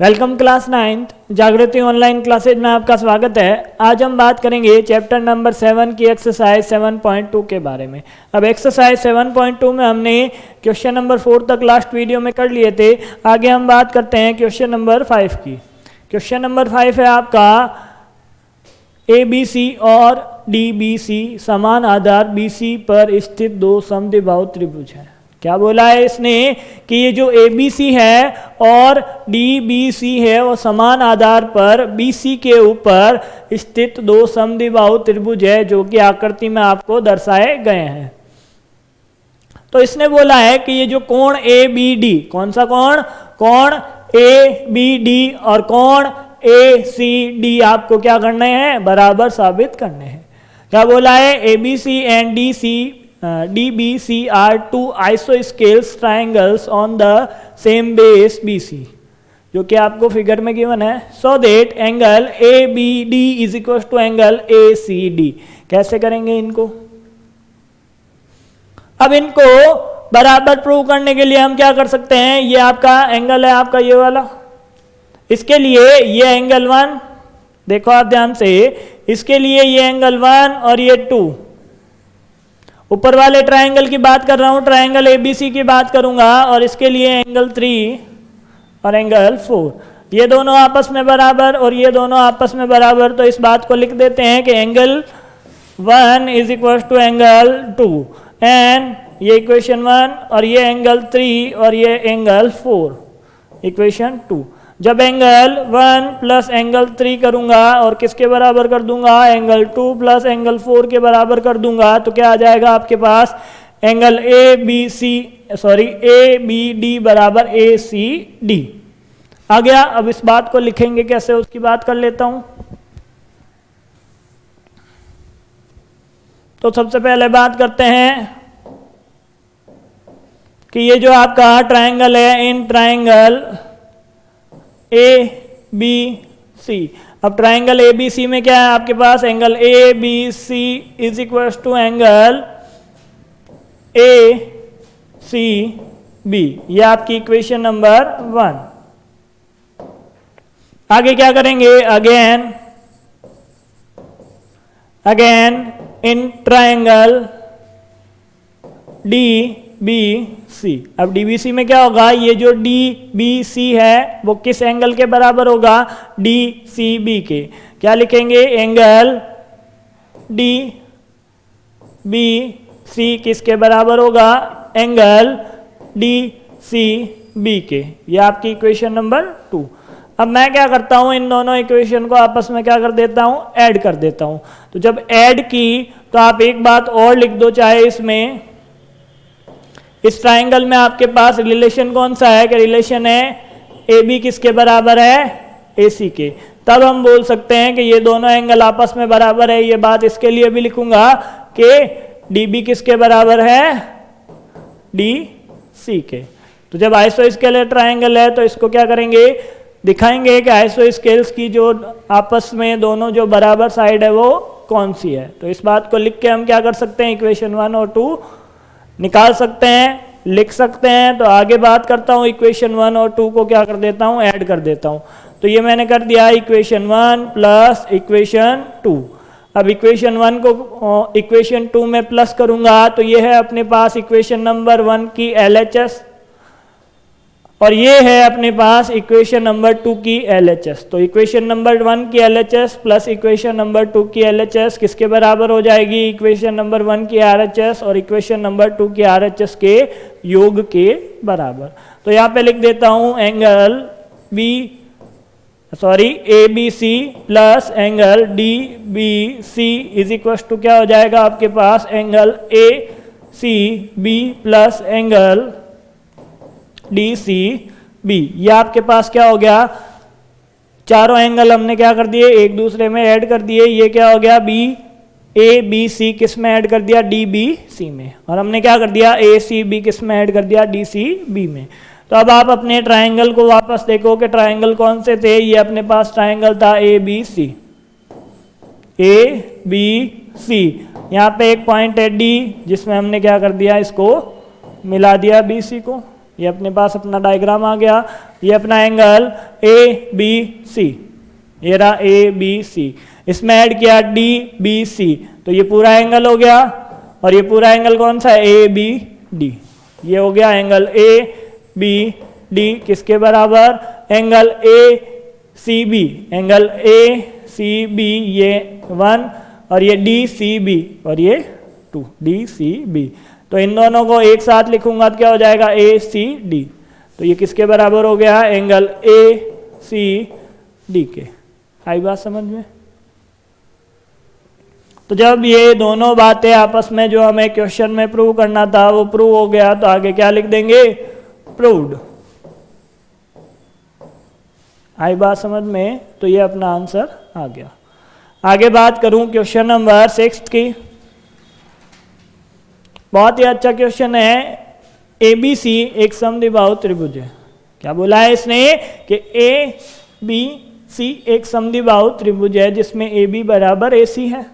Welcome class 9th जागृति online classes में आपका स्वागत है। आज हम बात करेंगे चैप्टर नंबर 7 की एक्सरसाइज 7.2 के बारे में। अब एक्सरसाइज 7.2 में हमने क्वेश्चन नंबर 4 तक लास्ट वीडियो में कर लिए थे। आगे हम बात करते हैं क्वेश्चन नंबर 5 की। क्वेश्चन नंबर 5 है आपका ABC और DBC समान आधार BC पर स्थित दो समद्विबाहु त्रिभुज है। क्या बोला है इसने कि ये जो ABC है और DBC है वो समान आधार पर BC के ऊपर स्थित दो समद्विबाहु त्रिभुज है जो कि आकृति में आपको दर्शाए गए हैं। तो इसने बोला है कि ये जो कोण ABD, कौन सा कोण? कोण ABD और कोण ACD आपको क्या करने हैं? बराबर साबित करने हैं। क्या बोला है? ABC and DBC are two isosceles triangles on the same base BC, जो कि आपको फिगर में गिवन है। So that angle ABD is equal to angle ACD। कैसे करेंगे इनको? अब इनको बराबर प्रूव करने के लिए हम क्या कर सकते हैं? ये आपका एंगल है, आपका ये वाला। इसके लिए ये एंगल 1, देखो आप ध्यान से, इसके लिए ये एंगल 1 और ये 2। ऊपर वाले ट्रायंगल की बात कर रहा हूं, ट्रायंगल ABC की बात करूंगा, और इसके लिए एंगल 3 और एंगल 4। ये दोनों आपस में बराबर और ये दोनों आपस में बराबर। तो इस बात को लिख देते हैं कि angle 1 is equal to angle 2 and ये इक्वेशन 1 और ये एंगल 3 और ये एंगल 4, इक्वेशन 2। जब एंगल 1 प्लस एंगल 3 करूंगा और किसके बराबर कर दूंगा? एंगल 2 प्लस एंगल 4 के बराबर कर दूंगा, तो क्या आ जाएगा आपके पास? एंगल ABD बराबर ACD आ गया। अब इस बात को लिखेंगे कैसे, उसकी बात कर लेता हूं। तो सबसे पहले बात करते हैं कि ये जो आपका ट्रायंगल है, इन ट्रायंगल ABC, अब ट्रायंगल ABC में क्या है आपके पास? Angle ABC is equal to angle ACB। ये आपकी इक्वेशन नंबर 1। आगे क्या करेंगे? Again in triangle DBC। अब DBC में क्या होगा? ये जो DBC है वो किस एंगल के बराबर होगा? DCB के। क्या लिखेंगे? एंगल DBC किसके बराबर होगा? एंगल DCB के। ये आपकी इक्वेशन नंबर 2। अब मैं क्या करता हूं, इन दोनों इक्वेशन को आपस में क्या कर देता हूं? ऐड कर देता हूं। तो जब ऐड की तो आप एक बात और लिख दो, चाहे इसमें, इस ट्रायंगल में आपके पास रिलेशन कौन सा है? कि रिलेशन है AB किसके बराबर है? AC के। तब हम बोल सकते हैं कि ये दोनों एंगल आपस में बराबर है। ये बात इसके लिए भी लिखूंगा कि DB किसके बराबर है? DC के। तो जब आइसोस्केलर ट्रायंगल है तो इसको क्या करेंगे? दिखाएंगे कि आइसोस्केल्स की जो आपस में दोनों जो बराबर साइड है वो कौन सी है। तो इस बात को लिख के हम क्या कर सकते हैं? इक्वेशन 1 और 2 निकाल सकते हैं, लिख सकते हैं। तो आगे बात करता हूं, इक्वेशन 1 और 2 को क्या कर देता हूं? ऐड कर देता हूं। तो ये मैंने कर दिया इक्वेशन 1 प्लस इक्वेशन 2। अब इक्वेशन 1 को इक्वेशन 2 में प्लस करूंगा तो ये है अपने पास इक्वेशन नंबर 1 की LHS, और ये है अपने पास इक्वेशन नंबर 2 की LHS। तो इक्वेशन नंबर 1 की LHS प्लस इक्वेशन नंबर 2 की LHS किसके बराबर हो जाएगी? इक्वेशन नंबर 1 की RHS और इक्वेशन नंबर 2 की RHS के योग के बराबर। तो यहाँ पे लिख देता हूँ angle ABC plus angle DBC is equal to क्या हो जाएगा आपके पास? Angle ACB plus angle DCB। ये आपके पास क्या हो गया? चारों एंगल हमने क्या कर दिए? एक दूसरे में ऐड कर दिए। ये क्या हो गया? ABC किस में ऐड कर दिया? DBC में। और हमने क्या कर दिया? ACB किस में ऐड कर दिया? DCB में। तो अब आप अपने ट्रायंगल को वापस देखो कि ट्रायंगल कौन से थे। ये अपने पास ट्रायंगल था ABC। यहाँ पे एक पॉइंट है D जिसमें हमने क्या कर दिया? इसको मिला दिया BC को। ये अपने पास अपना डायग्राम आ गया। ये अपना एंगल ए बी सी, ये रहा ए बी सी, इसमें ऐड किया डी बी सी, तो ये पूरा एंगल हो गया। और ये पूरा एंगल कौन सा है? A B D. ये हो गया एंगल ए बी डी किसके बराबर? Angle A C B, angle A C B ये 1 और ये डी सी बी और ये 2, डी सी बी। तो इन दोनों को एक साथ लिखूंगा तो क्या हो जाएगा? ए सी डी। तो ये किसके बराबर हो गया? एंगल ए सी डी के। आई बात समझ में? तो जब ये दोनों बातें आपस में जो हमें क्वेश्चन में प्रूव करना था वो प्रूव हो गया, तो आगे क्या लिख देंगे? प्रूव्ड। आई बात समझ में? तो ये अपना आंसर आ गया। आगे बात करूं क्वेश्चन नंबर 6 की। बहुत ही अच्छा क्वेश्चन है। ABC एक समद्विबाहु त्रिभुज है। क्या बोला है इसने? कि ABC एक समद्विबाहु त्रिभुज है जिसमें AB बराबर AC है।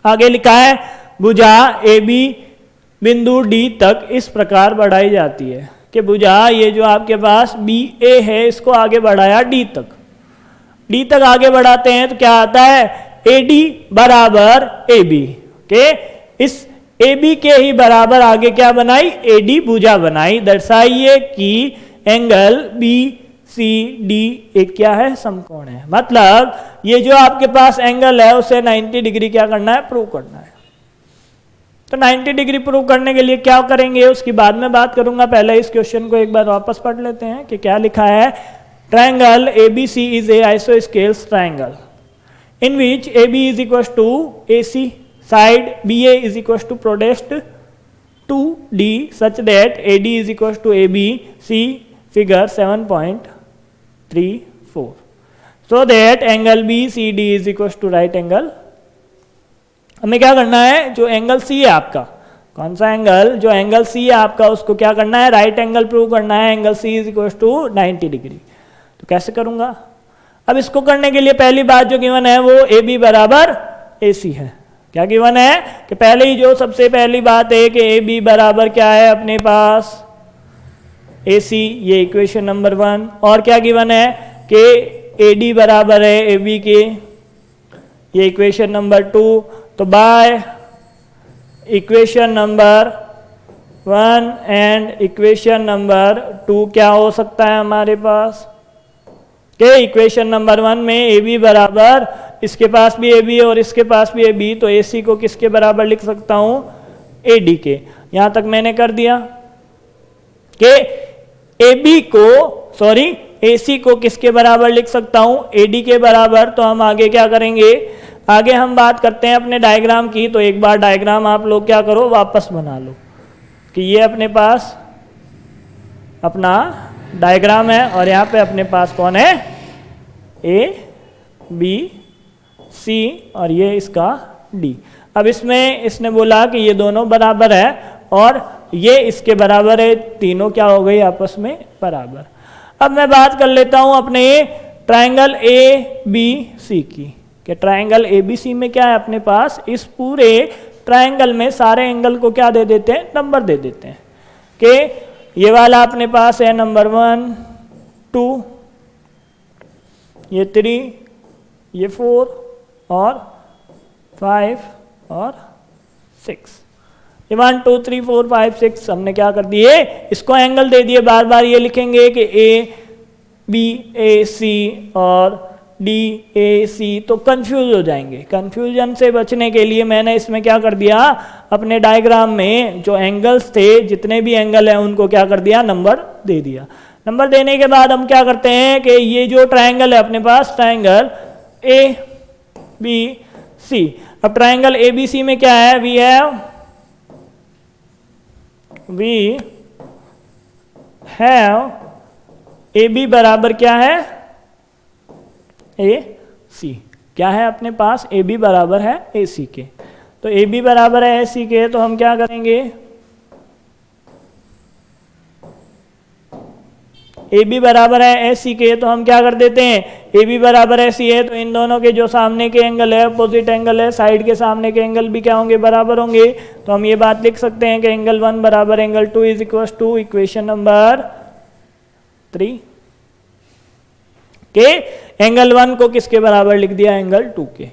आगे लिखा है भुजा AB बिंदु D तक इस प्रकार बढ़ाई जाती है कि भुजा ये जो आपके पास BA है इसको आगे बढ़ाया D तक। D तक आगे बढ़ाते हैं तो क्या आता है? AD बराबर AB के इस AB के ही बराबर आगे क्या बनाई? AD भुजा बनाई। दर्शाइए कि एंगल BCD एक क्या है? समकोण है। मतलब ये जो आपके पास एंगल है उसे 90 डिग्री क्या करना है? प्रूव करना है। तो 90 डिग्री प्रूव करने के लिए क्या करेंगे उसकी बाद में बात करूंगा। पहले इस क्वेश्चन को एक बार वापस पढ़ लेते हैं कि क्या लिखा है। Triangle ABC is a isosceles triangle in which AB is equals to AC side BA is equals to protracted 2D such that AD is equals to AB. See figure 7.34. So that angle BCD is equals to right angle. हमें क्या करना है? जो angle C है आपका, कौन सा angle? जो एंगल C है आपका उसको क्या करना है? राइट एंगल प्रूव करना है। Angle C is equals to 90 degree. तो कैसे करूंगा? अब इसको करने के लिए पहली बात जो गिवन है वो AB बराबर AC है। क्या गिवन है? कि पहले ही जो सबसे पहली बात है कि AB बराबर क्या है अपने पास? AC, ये इक्वेशन नंबर 1। और क्या गिवन है? कि AD बराबर है AB के, ये इक्वेशन नंबर 2। तो by equation number 1 and equation number 2 क्या हो सकता है हमारे पास? के इक्वेशन नंबर 1 में AB बराबर, इसके पास भी AB और इसके पास भी AB, तो AC को किसके बराबर लिख सकता हूं? AD के। यहां तक मैंने कर दिया कि AC को किसके बराबर लिख सकता हूं? AD के बराबर। तो हम आगे क्या करेंगे? आगे हम बात करते हैं अपने डायग्राम की। तो एक बार डायग्राम आप लोग क्या करो? वापस बना लो कि ये अपने पास अपना डायग्राम है और यहाँ पे अपने पास कौन है? ABC और ये इसका D। अब इसमें इसने बोला कि ये दोनों बराबर है और ये इसके बराबर है। तीनों क्या हो गई? आपस में बराबर। अब मैं बात कर लेता हूं अपने ट्रायंगल ABC की कि ट्रायंगल ABC में क्या है अपने पास? इस पूरे ट्रायंगल में सारे एंगल को क्या दे देते हैं? नंबर दे देते हैं कि ये वाला अपने पास है नंबर 1 2, ये 3, ये 4 और 5 और 6। ये 1 2 3 4 5 6 हमने क्या कर दिए? इसको एंगल दे दिए। बार बार ये लिखेंगे कि ABAC और DAC, तो कंफ्यूज हो जाएंगे। कंफ्यूजन से बचने के लिए मैंने इसमें क्या कर दिया? अपने डायग्राम में जो एंगल्स थे, जितने भी एंगल हैं उनको क्या कर दिया? नंबर दे दिया। नंबर देने के बाद हम क्या करते हैं कि ये जो ट्रायंगल है अपने पास, ट्रायंगल ABC। अब ट्रायंगल ABC में क्या है? वी हैव AB बराबर क्या है? AC। क्या है अपने पास? AB बराबर है AC के। तो AB बराबर है AC के, तो हम क्या करेंगे? AB बराबर है AC के, तो हम क्या कर देते हैं? AB बराबर AC है तो इन दोनों के जो सामने के एंगल है, अपोजिट एंगल है, साइड के सामने के एंगल भी क्या होंगे? बराबर होंगे। तो हम ये बात लिख सकते हैं कि एंगल 1 बराबर angle 2 is equal to equation number 3। कि एंगल 1 को किसके बराबर लिख दिया, एंगल 2 के।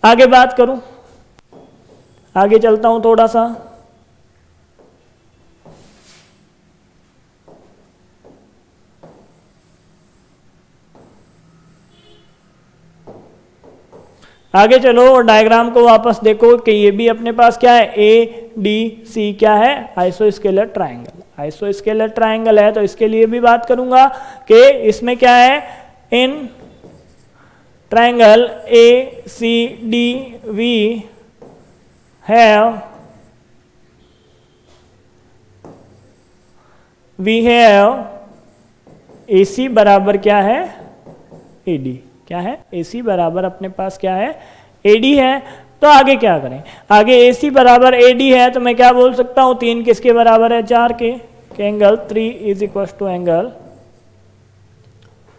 आगे बात करूं, आगे चलता हूं थोड़ा सा। आगे चलो और डायग्राम को वापस देखो कि ये भी अपने पास क्या है, ए डी सी क्या है, आइसोस्केलर ट्राइंगल। आइसोस्केलर ट्राइंगल है तो इसके लिए भी बात करूंगा कि इसमें क्या है, in triangle A C D we have AC बराबर क्या है, AD। क्या है, AC बराबर अपने पास क्या है, AD है। तो आगे क्या करें, आगे AC बराबर AD है तो मैं क्या बोल सकता हूं, 3 किसके बराबर है, 4 के, angle 3 is equal to angle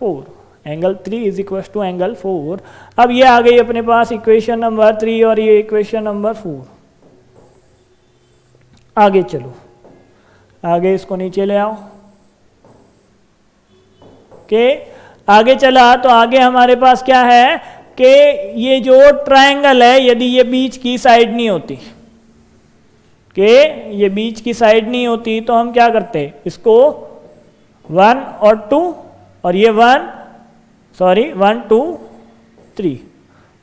4। Angle 3 is equal to angle 4। अब ये आ गई अपने पास इक्वेशन नंबर 3 और ये इक्वेशन नंबर 4। आगे चलो, आगे इसको नीचे ले आओ के आगे चला तो आगे हमारे पास क्या है कि ये जो ट्रायंगल है, यदि ये बीच की साइड नहीं होती, कि ये बीच की साइड नहीं होती तो हम क्या करते, इसको 1 और 2 और ये 1 2 3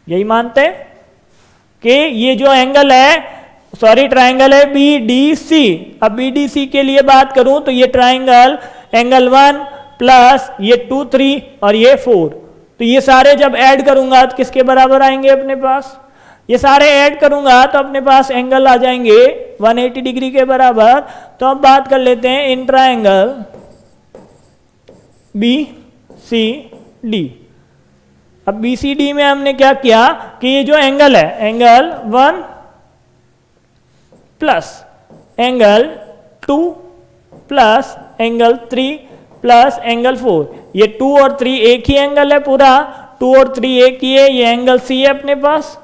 यही मानते कि ये जो एंगल है, ट्रायंगल है BDC। अब BDC के लिए बात करूं तो ये ट्रायंगल एंगल 1 प्लस ये 2 3 और ये 4, तो ये सारे जब ऐड करूंगा तो किसके बराबर आएंगे अपने पास, ये सारे ऐड करूंगा तो अपने पास एंगल आ जाएंगे 180 डिग्री के बराबर। तो अब बात कर लेते हैं इन ट्रायंगल BCD। अब BCD में हमने क्या किया कि ये जो एंगल है, angle 1 plus angle 2 plus angle 3 plus angle 4, ये 2 और 3 एक ही एंगल है पूरा, 2 और 3 एक ही है, ये एंगल C है अपने पास,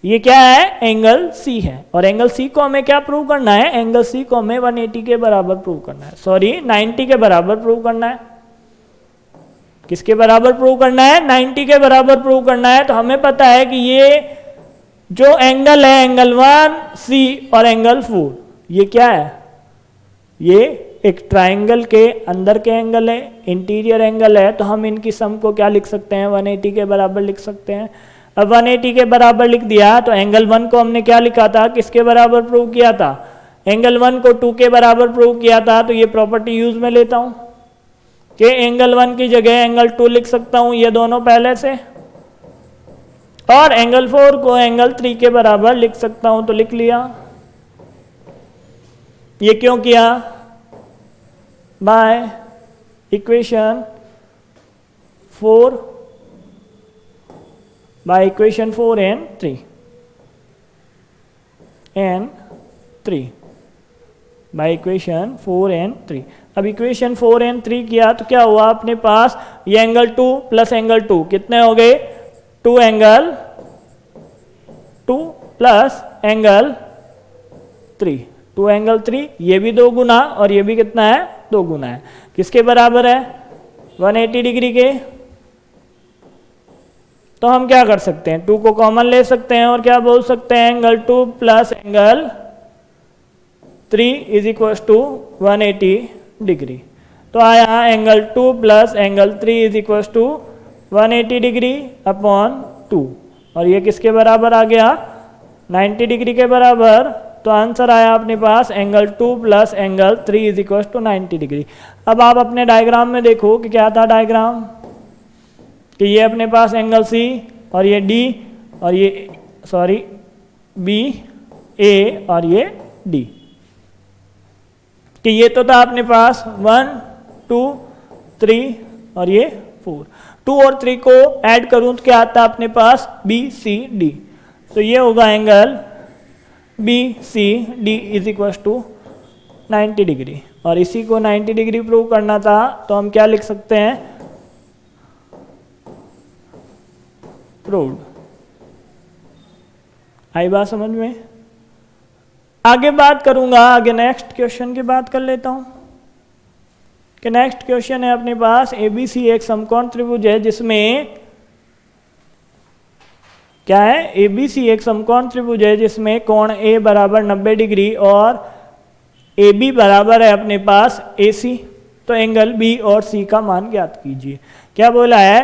ये क्या है, एंगल C है। और एंगल C को हमें क्या प्रूव करना है, एंगल C को हमें 180 के बराबर प्रूव करना है, 90 के बराबर प्रूव करना है। किसके बराबर प्रूव करना है, 90 के बराबर प्रूव करना है। तो हमें पता है कि ये जो एंगल है, एंगल 1C और एंगल 4, ये क्या है, ये एक ट्राइंगल के अंदर के एंगल है, इंटीरियर एंगल है। तो हम इनकी सम को क्या लिख सकते हैं, 180 के बराबर लिख सकते हैं। अब 180 के बराबर लिख दिया तो एंगल 1 को हमने क्या लिखा था, किसके बराबर प्रूव किया था, एंगल 1 को 2 के बराबर प्रूव किया था। तो ये प्रॉपर्टी यूज में लेता हूं कि एंगल 1 की जगह एंगल 2 लिख सकता हूं, ये दोनों पहले से, और एंगल 4 को एंगल 3 के बराबर लिख सकता हूं, तो लिख लिया। ये क्यों किया, by equation 4 and 3 by equation 4 and 3। अब इक्वेशन 4 and 3 किया तो क्या हुआ अपने पास, ये एंगल 2 प्लस एंगल 2 कितने हो गए, 2 एंगल 2 प्लस एंगल 3, 2 एंगल 3, ये भी 2 गुना और ये भी कितना है, 2 गुना है। किसके बराबर है, 180 डिग्री के। तो हम क्या कर सकते हैं, 2 को कॉमन ले सकते हैं और क्या बोल सकते हैं, angle 2 plus angle 3 is equal to 180 degree. तो आया angle 2 plus angle 3 is equal to 180 degree upon 2, और ये किसके बराबर आ गया, 90 डिग्री के बराबर। तो आंसर आया अपने पास angle 2 plus angle 3 is equal to 90 degree. अब आप अपने डायग्राम में देखो कि क्या था डायग्राम, कि ये अपने पास एंगल C और ये D और ये B A और ये D, कि ये तो था अपने पास 1 2 3 और ये 4, 2 और 3 को ऐड करूं तो क्या आता है अपने पास, BCD। तो ये होगा angle BCD is equal to 90 degree, और इसी को 90 डिग्री प्रूव करना था तो हम क्या लिख सकते हैं, प्रूव्ड। आई बात समझ में। आगे बात करूंगा, आगे नेक्स्ट क्वेश्चन की बात कर लेता हूं कि नेक्स्ट क्वेश्चन है अपने पास, ABC एक समकोण त्रिभुज है जिसमें क्या है, ABC एक समकोण त्रिभुज है जिसमें कोण A बराबर 90 डिग्री और AB बराबर है अपने पास AC। तो एंगल B और C का मान ज्ञात कीजिए। क्या बोला है,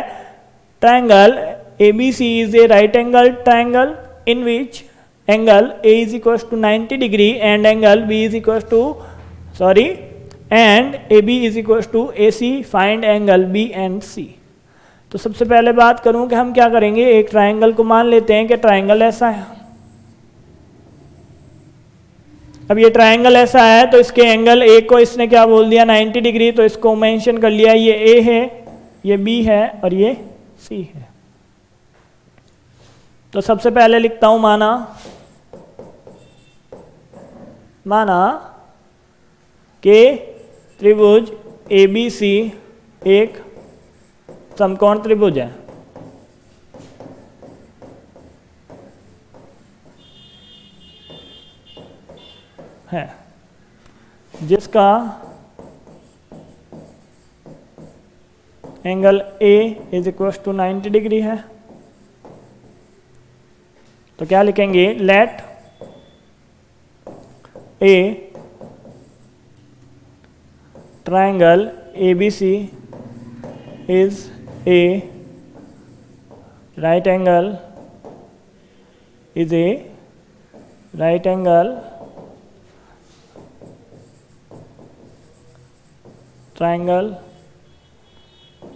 triangle ABC is a right angle triangle in which angle A is equals to 90 degree and angle B is equals to and AB is equals to AC, find angle B and C। तो सबसे पहले बात करूं कि हम क्या करेंगे, एक ट्रायंगल को मान लेते हैं कि ट्रायंगल ऐसा है। अब ये ट्रायंगल ऐसा है तो इसके एंगल A को इसने क्या बोल दिया 90 डिग्री, तो इसको मेंशन कर लिया, ये A है, ये B है और ये C है। तो सबसे पहले लिखता हूं माना कि त्रिभुज ABC एक समकोण त्रिभुज है जिसका angle A is equal to 90 degree है। तो क्या लिखेंगे, let A triangle ABC is a right angle triangle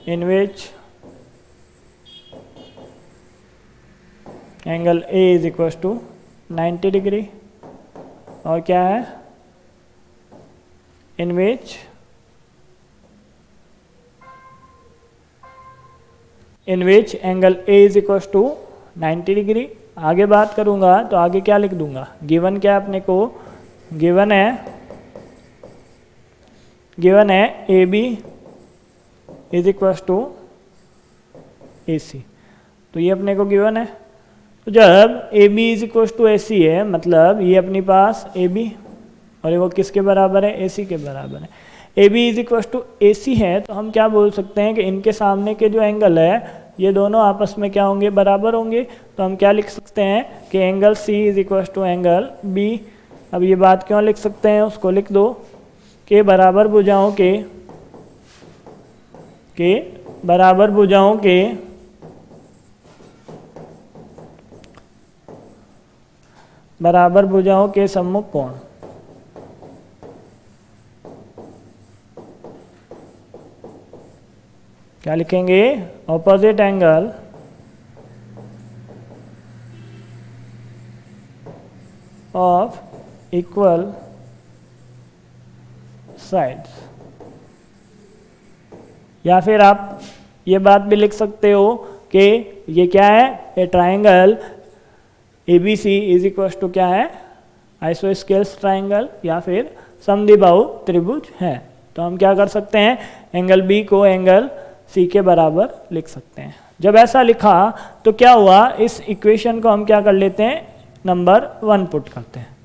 in which angle A is equals to 90 degree और क्या है, in which angle A is equals to 90 degree. आगे बात करूंगा तो आगे क्या लिख दूंगा, गिवन क्या है अपने को, गिवन है AB is equals to AC। तो ये अपने को गिवन है। तो जब AB is equals to AC है, मतलब ये अपने पास AB और वो किसके बराबर है, AC के बराबर है। AB is equals to AC है तो हम क्या बोल सकते हैं कि इनके सामने के जो एंगल है ये दोनों आपस में क्या होंगे, बराबर होंगे। तो हम क्या लिख सकते हैं कि angle C is equals to angle B। अब ये बात क्यों लिख सकते हैं, उसको लिख दो कि बराबर भुजाओं के सम्मुख कोण। क्या लिखेंगे, opposite angle of equal sides. या फिर आप ये बात भी लिख सकते हो कि ये क्या है, a triangle ABC is equal to क्या है, आइसोस्केल्स ट्राइंगल या फिर समद्विबाहु त्रिभुज है। तो हम क्या कर सकते हैं, एंगल B को एंगल C के बराबर लिख सकते हैं। जब ऐसा लिखा तो क्या हुआ, इस इक्वेशन को हम क्या कर लेते हैं, नंबर 1 पुट करते हैं।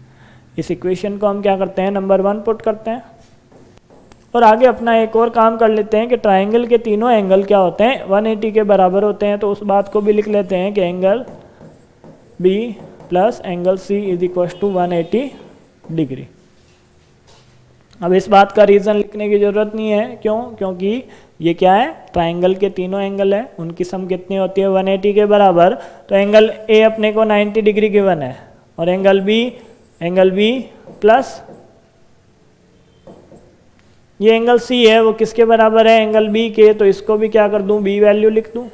इस इक्वेशन को हम क्या करते हैं, नंबर 1 पुट करते हैं। और आगे अपना एक और काम कर लेते हैं कि ट्राइंगल के तीनों एंगल क्या होते हैं, 180 के बराबर होते हैं। तो उस बात को भी लिख लेते हैं कि angle B plus angle C is equal to 180 degree. अब इस बात का रीज़न लिखने की ज़रूरत नहीं है, क्यों, क्योंकि ये क्या है, ट्राइंगल के तीनों एंगल है, उनकी सम कितनी होती है, 180 के बराबर। तो एंगल A अपने को 90 डिग्री गिवन है और एंगल B प्लस ये एंगल C है वो किसके बराबर है, एंगल B के। तो इसको भी क्या कर दूं, B वैल्यू लिख दूं।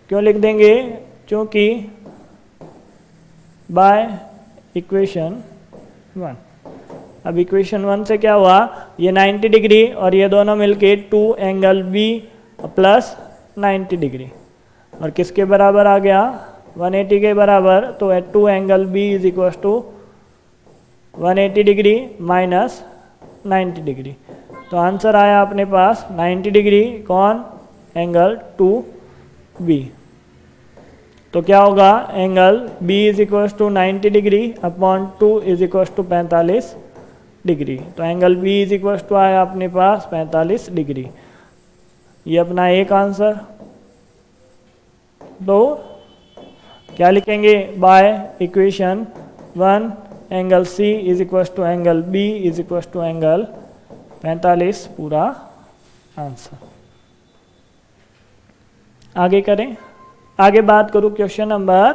क्यों लिख देंगे, क्योंकि बाय इक्वेशन 1। अब इक्वेशन 1 से क्या हुआ, ये 90 डिग्री और ये दोनों मिलके 2 एंगल B प्लस 90 डिग्री और किसके बराबर आ गया, 180 के बराबर। तो 2 angle B is equal to 180 degree minus 90 degree. तो आंसर आया अपने पास 90 डिग्री, कौन, एंगल 2B। तो क्या होगा, angle B is equal to 90 degree upon 2 is equal to 45 degree. तो angle B is equal to आया अपने पास 45 डिग्री। ये अपना एक आंसर। तो क्या लिखेंगे, by equation 1 angle C is equal to angle B is equal to angle 45 पूरा आंसर। आगे करें, आगे बात करूं क्वेश्चन नंबर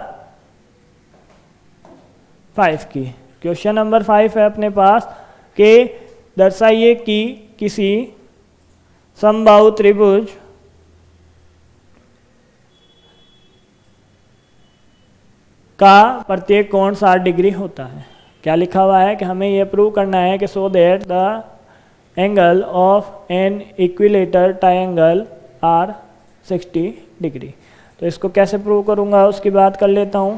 5 की। क्वेश्चन नंबर 5 है अपने पास कि दर्शाइए कि किसी समबाहु त्रिभुज का प्रत्येक कोण 60 डिग्री होता है। क्या लिखा हुआ है कि हमें यह प्रूव करना है कि so that the angle of an equilateral triangle are 60 degree. तो इसको कैसे प्रूव करूंगा उसकी बात कर लेता हूं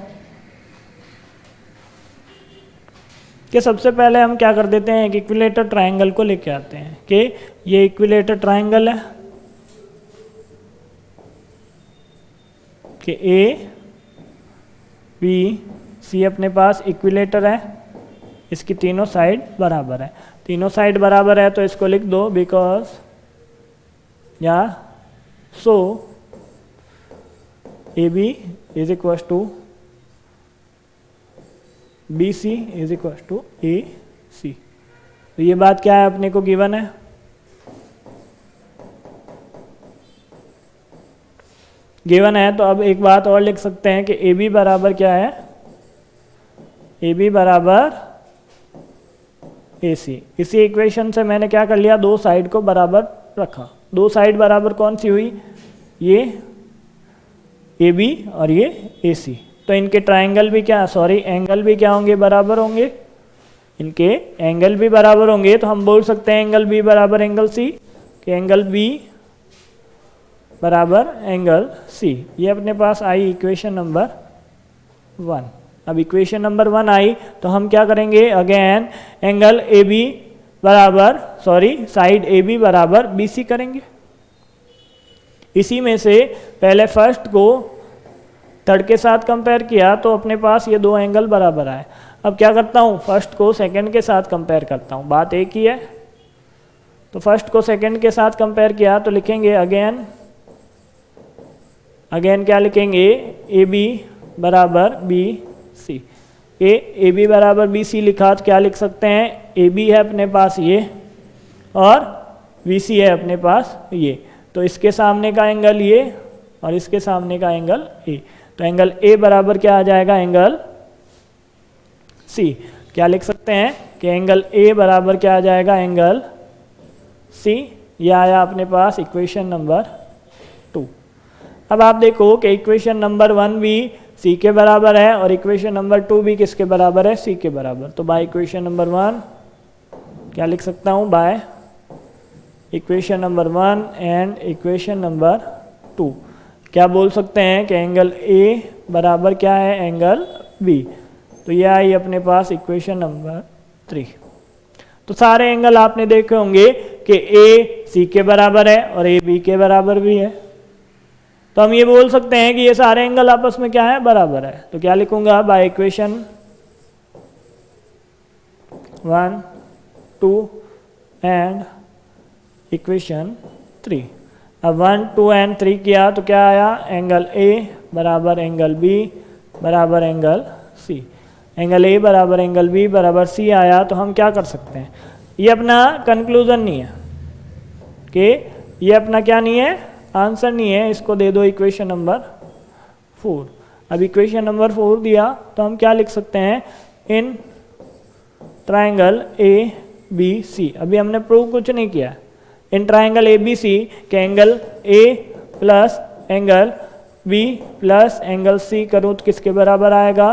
कि सबसे पहले हम क्या कर देते हैं कि इक्विलेटर ट्रायंगल को लेके आते हैं कि ये इक्विलेटर ट्रायंगल है कि ए बी सी अपने पास इक्विलेटर है, इसकी तीनों साइड बराबर है। तीनों साइड बराबर है तो इसको लिख दो बिकॉज या so A B is equal to B C is equal to A C. तो ये बात क्या है अपने को गिवन है। गिवन है तो अब एक बात और लिख सकते हैं कि ए बी बराबर क्या है, ए बी बराबर ए सी। इसी इक्वेशन से मैंने क्या कर लिया, दो साइड को बराबर रखा। दो साइड बराबर कौन सी हुई, ये ए बी और ये ए सी। तो इनके ट्रायंगल भी क्या, सॉरी एंगल भी क्या होंगे, बराबर होंगे। इनके एंगल भी बराबर होंगे तो हम बोल सकते हैं एंगल बी बराबर एंगल सी, कि एंगल बी बराबर एंगल सी। ये अपने पास आई इक्वेशन नंबर 1। अब इक्वेशन नंबर 1 आई तो हम क्या करेंगे, अगेन एंगल ए बी बराबर साइड ए बी बराबर बी सी करेंगे। इसी में से पहले फर्स्ट को थर्ड के साथ कंपेयर किया तो अपने पास ये दो एंगल बराबर आए। अब क्या करता हूँ, फर्स्ट को सेकंड के साथ कंपेयर करता हूँ, बात एक ही है। तो फर्स्ट को सेकंड के साथ कंपेयर किया तो लिखेंगे अगेन क्या लिखेंगे, ए बी बराबर बी सी। ए बी बराबर बी सी लिखा तो क्या लिख सकते हैं, ए बी है अपने पास ये और बी सी है अपने पास ये। तो इसके सामने का एंगल ये और इसके सामने का एंगल ए। तो एंगल ए बराबर क्या आ जाएगा, एंगल सी। क्या लिख सकते हैं कि एंगल ए बराबर क्या आ जाएगा, एंगल सी। यह आया अपने पास इक्वेशन नंबर 2। अब आप देखो कि इक्वेशन नंबर 1 भी सी के बराबर है और इक्वेशन नंबर 2 भी किसके बराबर है, सी के बराबर। तो बाय इक्वेशन नंबर 1 क्या लिख सकता हूँ, by equation number 1 and equation number 2 क्या बोल सकते हैं कि एंगल ए बराबर क्या है, एंगल बी। तो ये आई अपने पास इक्वेशन नंबर 3। तो सारे एंगल आपने देखे होंगे कि ए सी के बराबर है और ए बी के बराबर भी है। तो हम ये बोल सकते हैं कि ये सारे एंगल आपस में क्या है, बराबर है। तो क्या लिखूंगा, बाय इक्वेशन 1 2 एंड इक्वेशन 3। अब 1 2 एंड 3 किया तो क्या आया, एंगल ए बराबर एंगल बी बराबर एंगल सी। एंगल ए बराबर एंगल बी बराबर सी आया तो हम क्या कर सकते हैं, ये अपना कंक्लूजन नहीं है कि ये अपना क्या नहीं है, आंसर नहीं है। इसको दे दो इक्वेशन नंबर 4। अब इक्वेशन नंबर 4 दिया तो हम क्या लिख सकते हैं, इन ट्रायंगल ए बी सी। अभी हमने प्रूव कुछ नहीं किया। In triangle A B C के angle A plus angle B plus angle C करूँ तो किसके बराबर आएगा,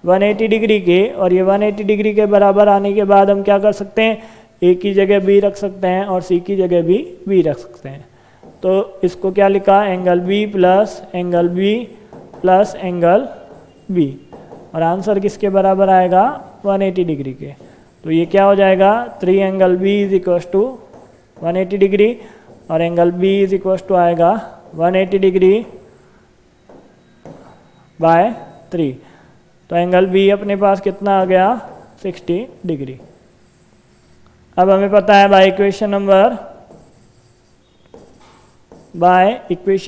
180 डिग्री के। और ये 180 डिग्री के बराबर आने के बाद हम क्या कर सकते हैं, ए की जगह बी रख सकते हैं और सी की जगह भी बी रख सकते हैं। तो इसको क्या लिखा, angle B plus angle B plus angle B और आंसर किसके बराबर आएगा, 180 डिग्री के। तो ये क्या हो जाएगा, 3 angle B is equal to 180 degree और angle B is equal to आएगा 180 डिग्री बाय 3। तो एंगल बी अपने पास कितना आ गया, 60 डिग्री। अब हमें पता है बाय इक्वेशन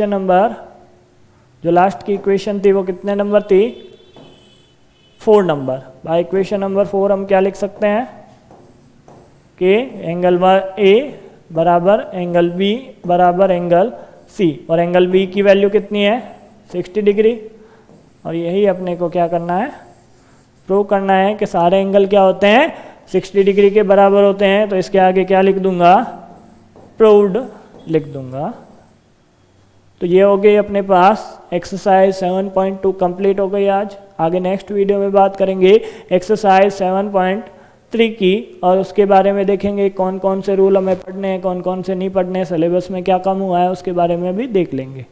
नंबर जो लास्ट की इक्वेशन थी वो कितने नंबर थी, 4 नंबर। बाय इक्वेशन नंबर 4 हम क्या लिख सकते हैं कि एंगल ए बराबर एंगल बी बराबर एंगल सी, और एंगल बी की वैल्यू कितनी है 60 डिग्री। और यही अपने को क्या करना है, प्रूव करना है कि सारे एंगल क्या होते हैं 60 डिग्री के बराबर होते हैं। तो इसके आगे क्या लिख दूंगा, प्रूव्ड लिख दूंगा। तो ये हो गई अपने पास एक्सरसाइज 7.2 कंप्लीट हो गई आज। आगे नेक्स्ट वीडियो में बात करेंगे एक्सरसाइज 7.3 की, और उसके बारे में देखेंगे कौन कौन से रूल हमें पढ़ने हैं, कौन कौन से नहीं पढ़ने, सिलेबस में क्या कम हुआ है उसके बारे में भी देख लेंगे।